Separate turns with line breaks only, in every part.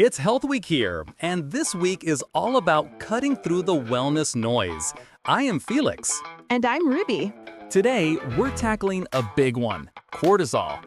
It's Health Week here, and this week is all about cutting through the wellness noise. I am Felix.
And I'm Ruby.
Today, we're tackling a big one, cortisol.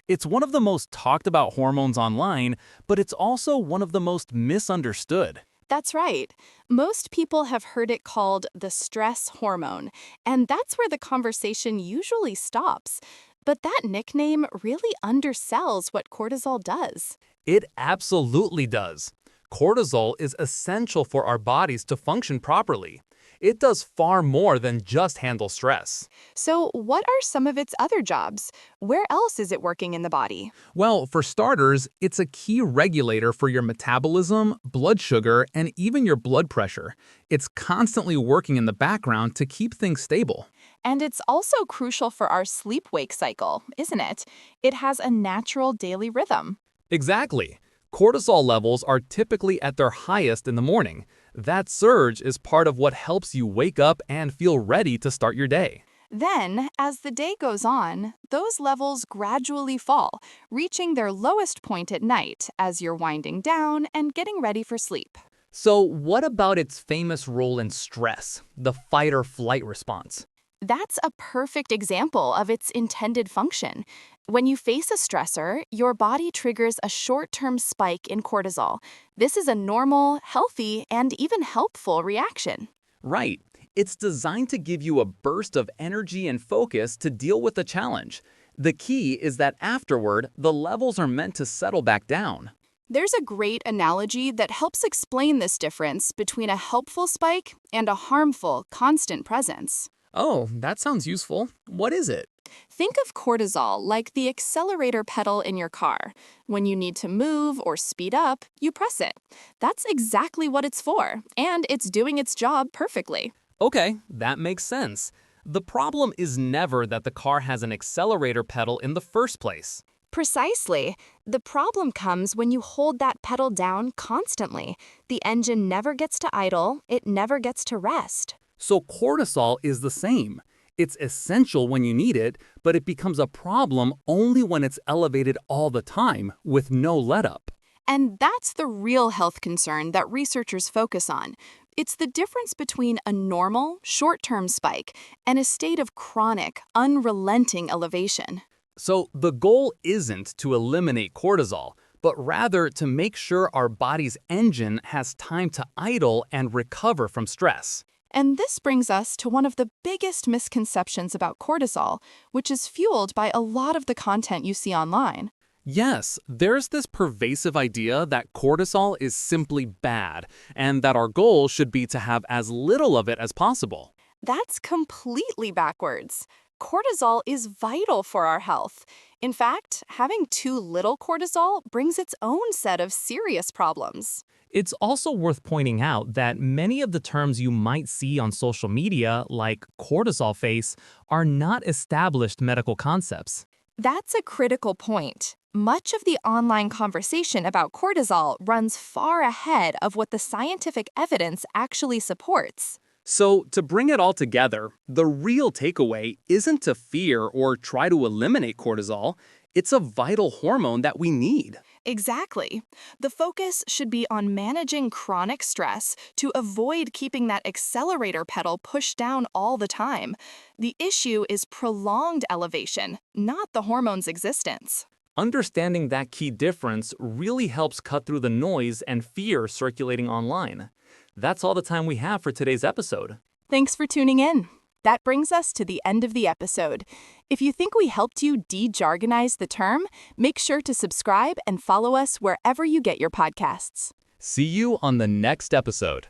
It's one of the most talked about hormones online, but it's also one of the most misunderstood.
That's right. Most people have heard it called the stress hormone, and that's where the conversation usually stops. But that nickname really undersells what cortisol does.
It absolutely does. Cortisol is essential for our bodies to function properly. It does far more than just handle stress.
So, what are some of its other jobs? Where else is it working in the body?
Well, for starters, it's a key regulator for your metabolism, blood sugar, and even your blood pressure. It's constantly working in the background to keep things stable.
And it's also crucial for our sleep-wake cycle, isn't it? It has a natural daily rhythm.
Exactly. Cortisol levels are typically at their highest in the morning. That surge is part of what helps you wake up and feel ready to start your day.
Then, as the day goes on, those levels gradually fall, reaching their lowest point at night as you're winding down and getting ready for sleep.
So, what about its famous role in stress, the fight or flight response?
That's a perfect example of its intended function. When you face a stressor, your body triggers a short-term spike in cortisol. This is a normal, healthy, and even helpful reaction.
Right. It's designed to give you a burst of energy and focus to deal with the challenge. The key is that afterward, the levels are meant to settle back down.
There's a great analogy that helps explain this difference between a helpful spike and a harmful, constant presence.
Oh, that sounds useful. What is it?
Think of cortisol like the accelerator pedal in your car. When you need to move or speed up, you press it. That's exactly what it's for, and it's doing its job perfectly.
Okay, that makes sense. The problem is never that the car has an accelerator pedal in the first place.
Precisely. The problem comes when you hold that pedal down constantly. The engine never gets to idle, it never gets to rest.
So cortisol is the same. It's essential when you need it, but it becomes a problem only when it's elevated all the time with no let-up.
And that's the real health concern that researchers focus on. It's the difference between a normal, short-term spike and a state of chronic, unrelenting elevation.
So the goal isn't to eliminate cortisol, but rather to make sure our body's engine has time to idle and recover from stress.
And this brings us to one of the biggest misconceptions about cortisol, which is fueled by a lot of the content you see online.
Yes, there's this pervasive idea that cortisol is simply bad, and that our goal should be to have as little of it as possible.
That's completely backwards. Cortisol is vital for our health. In fact, having too little cortisol brings its own set of serious problems.
It's also worth pointing out that many of the terms you might see on social media, like cortisol face, are not established medical concepts.
That's a critical point. Much of the online conversation about cortisol runs far ahead of what the scientific evidence actually supports.
So, to bring it all together, the real takeaway isn't to fear or try to eliminate cortisol. It's a vital hormone that we need.
Exactly. The focus should be on managing chronic stress to avoid keeping that accelerator pedal pushed down all the time. The issue is prolonged elevation, not the hormone's existence.
Understanding that key difference really helps cut through the noise and fear circulating online. That's all the time we have for today's episode.
Thanks for tuning in. That brings us to the end of the episode. If you think we helped you de-jargonize the term, make sure to subscribe and follow us wherever you get your podcasts.
See you on the next episode.